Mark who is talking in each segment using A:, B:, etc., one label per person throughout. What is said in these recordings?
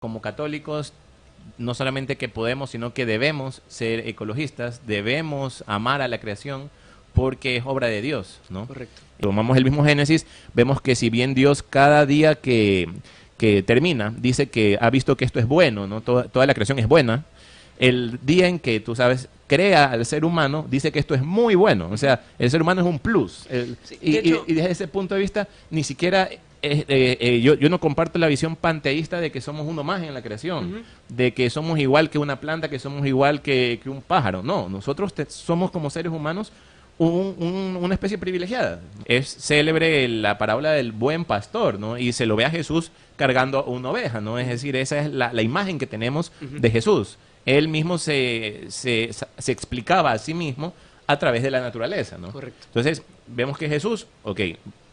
A: como católicos, no solamente que podemos, sino que debemos ser ecologistas, debemos amar a la creación porque es obra de Dios, ¿no?
B: Correcto.
A: Tomamos el mismo Génesis, vemos que si bien Dios cada día que termina, dice que ha visto que esto es bueno, ¿no? Toda la creación es buena. El día en que, tú sabes, crea al ser humano, dice que esto es muy bueno. O sea, el ser humano es un plus.
B: Sí,
A: Y desde ese punto de vista, ni siquiera... yo no comparto la visión panteísta de que somos uno más en la creación, de que somos igual que una planta, que somos igual que un pájaro. No, nosotros somos como seres humanos una especie privilegiada. Es célebre la parábola del buen pastor, ¿no? Y se lo ve a Jesús cargando una oveja, ¿no? Es decir, esa es la imagen que tenemos de Jesús. Él mismo se explicaba a sí mismo a través de la naturaleza, ¿no?
B: Correcto.
A: Entonces, vemos que Jesús,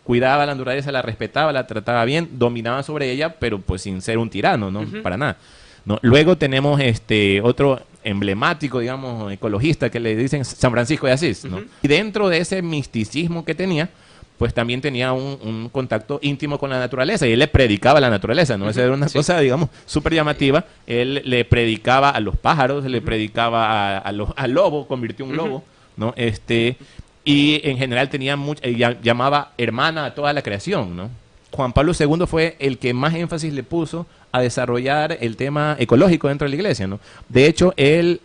A: cuidaba la naturaleza, la respetaba, la trataba bien, dominaba sobre ella, pero pues sin ser un tirano, ¿no? Para nada. ¿No? Luego tenemos otro emblemático, digamos, ecologista que le dicen San Francisco de Asís, ¿no? Y dentro de ese misticismo que tenía, pues también tenía un contacto íntimo con la naturaleza y él le predicaba a la naturaleza, ¿no? Esa era una cosa, digamos, súper llamativa. Él le predicaba a los pájaros, le predicaba al lobo, convirtió un lobo, ¿no? Y en general tenía llamaba hermana a toda la creación, ¿no? Juan Pablo II fue el que más énfasis le puso a desarrollar el tema ecológico dentro de la iglesia, ¿no? De hecho, él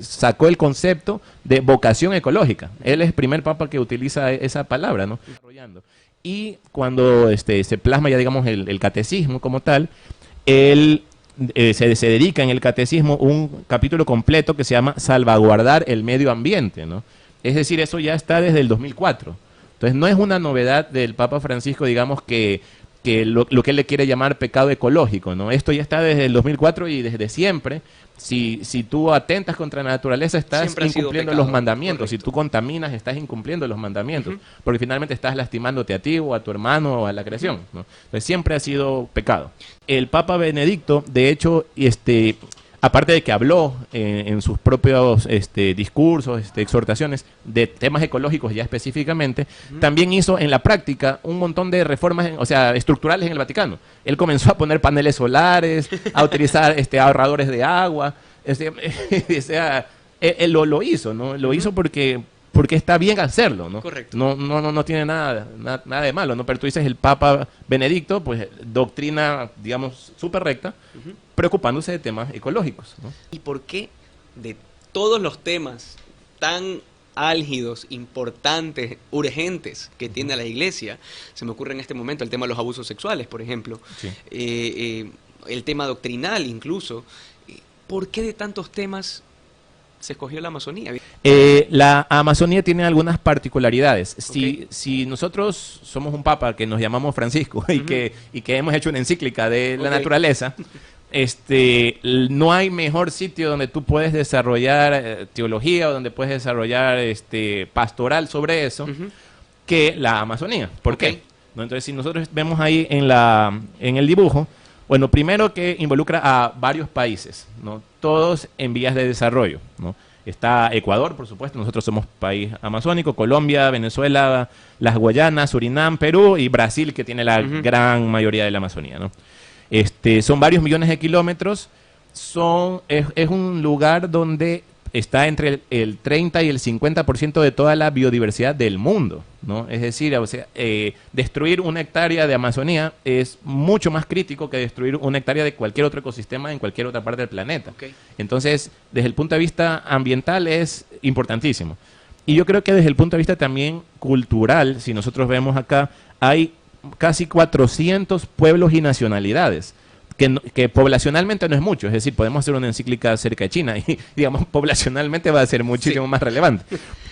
A: sacó el concepto de vocación ecológica. Él es el primer papa que utiliza esa palabra, ¿no? Y cuando se plasma ya, digamos, el catecismo como tal, él se dedica en el catecismo un capítulo completo que se llama Salvaguardar el medio ambiente, ¿no? Es decir, eso ya está desde el 2004. Entonces, no es una novedad del Papa Francisco, digamos, que lo que él le quiere llamar pecado ecológico, ¿no? Esto ya está desde el 2004 y desde siempre. Si tú atentas contra la naturaleza, estás incumpliendo los mandamientos.
B: Correcto.
A: Si tú contaminas, estás incumpliendo los mandamientos. Porque finalmente estás lastimándote a ti o a tu hermano o a la creación, ¿no? Entonces, siempre ha sido pecado. El Papa Benedicto, de hecho, aparte de que habló en sus propios discursos, exhortaciones de temas ecológicos ya específicamente, también hizo en la práctica un montón de reformas, estructurales en el Vaticano. Él comenzó a poner paneles solares, a utilizar ahorradores de agua. Él lo hizo, ¿no? Lo hizo porque está bien hacerlo, ¿no?
B: Correcto.
A: No tiene nada de malo, ¿no? Pero tú dices el Papa Benedicto, pues doctrina, digamos, súper recta, preocupándose de temas ecológicos, ¿no?
B: ¿Y por qué de todos los temas tan álgidos, importantes, urgentes que tiene la iglesia, se me ocurre en este momento el tema de los abusos sexuales, por ejemplo,
A: Sí.
B: el tema doctrinal incluso, ¿por qué de tantos temas se escogió la Amazonía?
A: La Amazonía tiene algunas particularidades. Si nosotros somos un papa que nos llamamos Francisco y que hemos hecho una encíclica de la naturaleza, no hay mejor sitio donde tú puedes desarrollar teología o donde puedes desarrollar pastoral sobre eso que la Amazonía. ¿Por qué? ¿No? Entonces, si nosotros vemos ahí en el dibujo, bueno, primero que involucra a varios países, ¿no? Todos en vías de desarrollo, ¿no? Está Ecuador, por supuesto, nosotros somos país amazónico, Colombia, Venezuela, las Guayanas, Surinam, Perú y Brasil, que tiene la gran mayoría de la Amazonía, ¿no? Son varios millones de kilómetros, es un lugar donde está entre el 30 y el 50% de toda la biodiversidad del mundo, ¿no? Es decir, destruir una hectárea de Amazonía es mucho más crítico que destruir una hectárea de cualquier otro ecosistema en cualquier otra parte del planeta. Entonces, desde el punto de vista ambiental es importantísimo. Y yo creo que desde el punto de vista también cultural, si nosotros vemos acá, hay casi 400 pueblos y nacionalidades. Que poblacionalmente no es mucho, es decir, podemos hacer una encíclica acerca de China y, digamos, poblacionalmente va a ser muchísimo más relevante.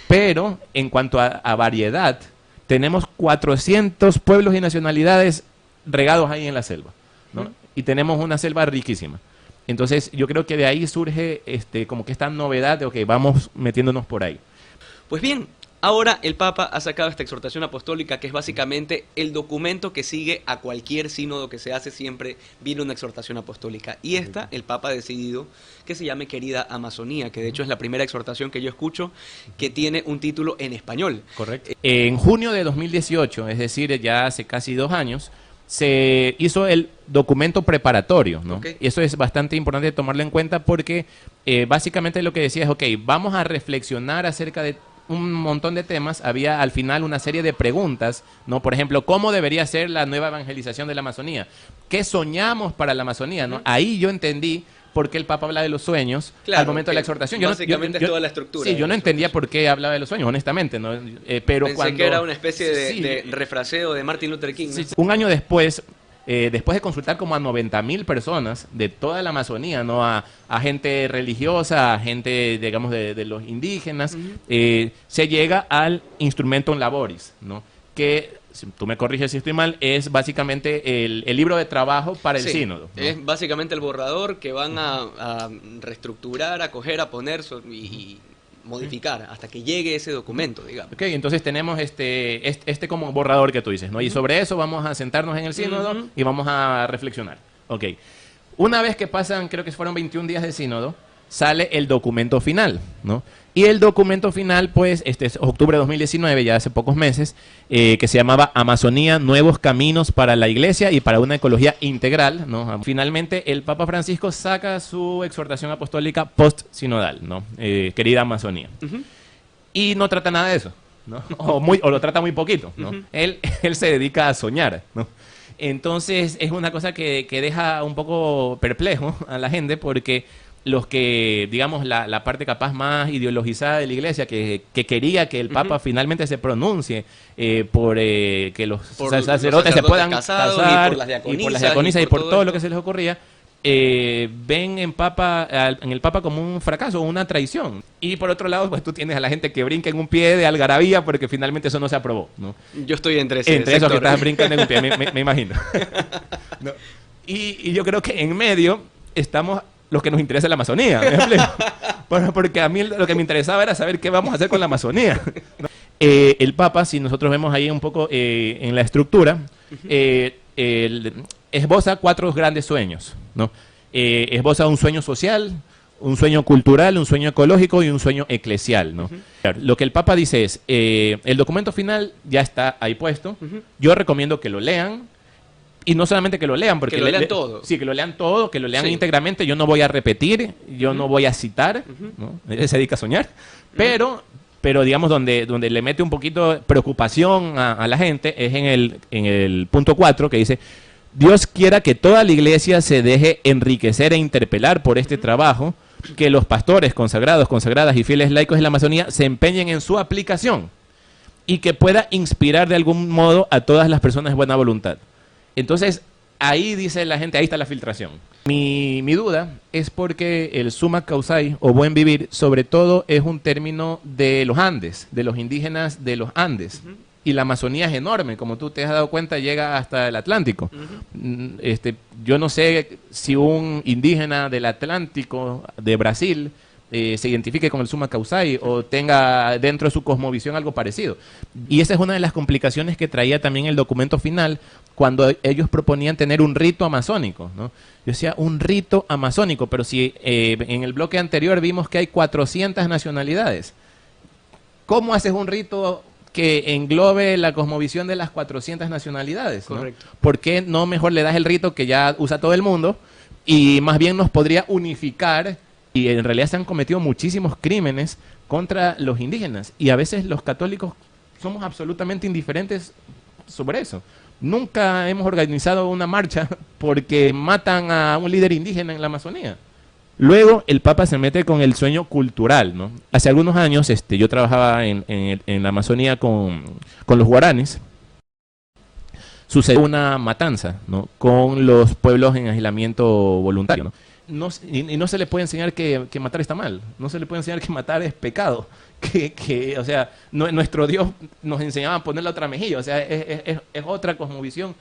A: Pero en cuanto a variedad, tenemos 400 pueblos y nacionalidades regados ahí en la selva, ¿no? Y tenemos una selva riquísima. Entonces, yo creo que de ahí surge como que esta novedad de, vamos metiéndonos por ahí.
B: Pues bien, ahora el Papa ha sacado esta exhortación apostólica que es básicamente el documento que sigue a cualquier sínodo que se hace, siempre viene una exhortación apostólica. Y esta, el Papa ha decidido que se llame Querida Amazonía, que de hecho es la primera exhortación que yo escucho que tiene un título en español.
A: Correcto. En junio de 2018, es decir, ya hace casi 2 años, se hizo el documento preparatorio, ¿no?
B: Ok.
A: Y eso es bastante importante tomarlo en cuenta porque básicamente lo que decía es, ok, vamos a reflexionar acerca de un montón de temas. Había al final una serie de preguntas, ¿no? Por ejemplo, ¿cómo debería ser la nueva evangelización de la Amazonía? ¿Qué soñamos para la Amazonía, no? Ahí yo entendí por qué el Papa habla de los sueños
B: Claro,
A: al momento de la
B: que
A: exhortación.
B: básicamente es toda la estructura
A: Sí,
B: de
A: yo
B: la
A: no entendía
B: exhortación.
A: por qué hablaba de los sueños, honestamente, ¿no? Pero
B: Pensé
A: cuando...
B: que era una especie de,
A: Sí,
B: de refraseo de Martin Luther King, ¿no?
A: sí, sí. Un año después, después de consultar como a 90.000 personas de toda la Amazonía, ¿no? A gente religiosa, a gente, digamos, de los indígenas, se llega al Instrumentum Laboris, ¿no? Que, si tú me corriges si estoy mal, es básicamente el libro de trabajo para el
B: Sí,
A: sínodo, ¿no?
B: es básicamente el borrador que van a reestructurar, a coger, a poner y modificar hasta que llegue ese documento, digamos.
A: Ok, entonces tenemos este como borrador que tú dices, ¿no? Y sobre eso vamos a sentarnos en el sínodo y vamos a reflexionar. Ok. Una vez que pasan, creo que fueron 21 días de sínodo, sale el documento final, ¿no? Y el documento final, pues, este es octubre de 2019, ya hace pocos meses, que se llamaba Amazonía, Nuevos Caminos para la Iglesia y para una Ecología Integral, ¿no? Finalmente, el Papa Francisco saca su exhortación apostólica post-sinodal, ¿no? Querida Amazonía. Y no trata nada de eso, ¿no? O lo trata muy poquito, ¿no? Él se dedica a soñar, ¿no? Entonces, es una cosa que deja un poco perplejo a la gente porque los que, digamos, la parte capaz más ideologizada de la iglesia, que quería que el Papa finalmente se pronuncie por que los sacerdotes se puedan
B: casados,
A: casar,
B: y por las diaconisas,
A: diaconisas y por todo
B: esto.
A: lo que se les ocurría, ven en el Papa como un fracaso, una traición. Y por otro lado, pues tú tienes a la gente que brinca en un pie de algarabía porque finalmente eso no se aprobó, ¿no?
B: Yo estoy entre ese
A: Entre esos que
B: sector.
A: estás brincando en un pie, me imagino. No. Y yo creo que en medio estamos los que nos interesa la Amazonía, ¿me explico? Bueno, porque a mí lo que me interesaba era saber qué vamos a hacer con la Amazonía, ¿no? El Papa, si nosotros vemos ahí un poco en la estructura, esboza 4 grandes sueños, ¿no? Esboza un sueño social, un sueño cultural, un sueño ecológico y un sueño eclesial, ¿no? Lo que el Papa dice es, el documento final ya está ahí puesto, yo recomiendo que lo lean, y no solamente que lo lean, porque
B: Que lo lean todo.
A: Sí, que lo lean todo, que lo lean
B: Sí.
A: íntegramente. Yo no voy a repetir, yo no voy a citar, ¿no? Él se dedica a soñar, pero digamos donde le mete un poquito de preocupación a la gente es en el punto 4 que dice: Dios quiera que toda la iglesia se deje enriquecer e interpelar por este trabajo, que los pastores consagrados, consagradas y fieles laicos de la Amazonía se empeñen en su aplicación y que pueda inspirar de algún modo a todas las personas de buena voluntad. Entonces, ahí dice la gente, ahí está la filtración. Mi duda es porque el summa causai o buen vivir, sobre todo, es un término de los Andes, de los indígenas de los Andes. Y la Amazonía es enorme, como tú te has dado cuenta, llega hasta el Atlántico. Yo no sé si un indígena del Atlántico, de Brasil, se identifique con el summa causai o tenga dentro de su cosmovisión algo parecido. Y esa es una de las complicaciones que traía también el documento final cuando ellos proponían tener un rito amazónico, ¿no? Yo decía, un rito amazónico, pero si en el bloque anterior vimos que hay 400 nacionalidades, ¿cómo haces un rito que englobe la cosmovisión de las 400 nacionalidades, ¿no?
B: Correcto.
A: ¿Por qué no mejor le das el rito que ya usa todo el mundo y más bien nos podría unificar? Y en realidad se han cometido muchísimos crímenes contra los indígenas y a veces los católicos somos absolutamente indiferentes sobre eso. Nunca hemos organizado una marcha porque matan a un líder indígena en la Amazonía. Luego el Papa se mete con el sueño cultural, ¿no? Hace algunos años yo trabajaba en la Amazonía con los guaraníes. Sucedió una matanza, ¿no? Con los pueblos en aislamiento voluntario, ¿no? Y no se le puede enseñar que matar está mal. No se le puede enseñar que matar es pecado. O sea, nuestro Dios nos enseñaba a poner la otra mejilla. O sea, es otra cosmovisión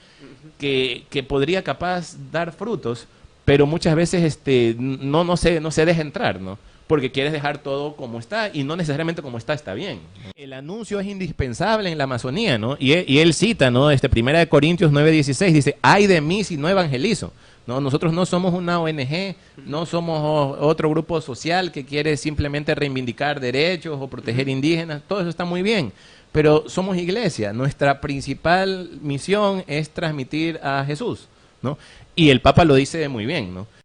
A: que podría capaz dar frutos, pero muchas veces no se deja entrar, ¿no? Porque quieres dejar todo como está y no necesariamente como está bien, ¿no? El anuncio es indispensable en la Amazonía, ¿no? Y él cita, ¿no? 1 Corintios 9:16 dice: ay de mí si no evangelizo. No, nosotros no somos una ONG, no somos otro grupo social que quiere simplemente reivindicar derechos o proteger indígenas, todo eso está muy bien, pero somos iglesia, nuestra principal misión es transmitir a Jesús, ¿no? Y el Papa lo dice muy bien, ¿no?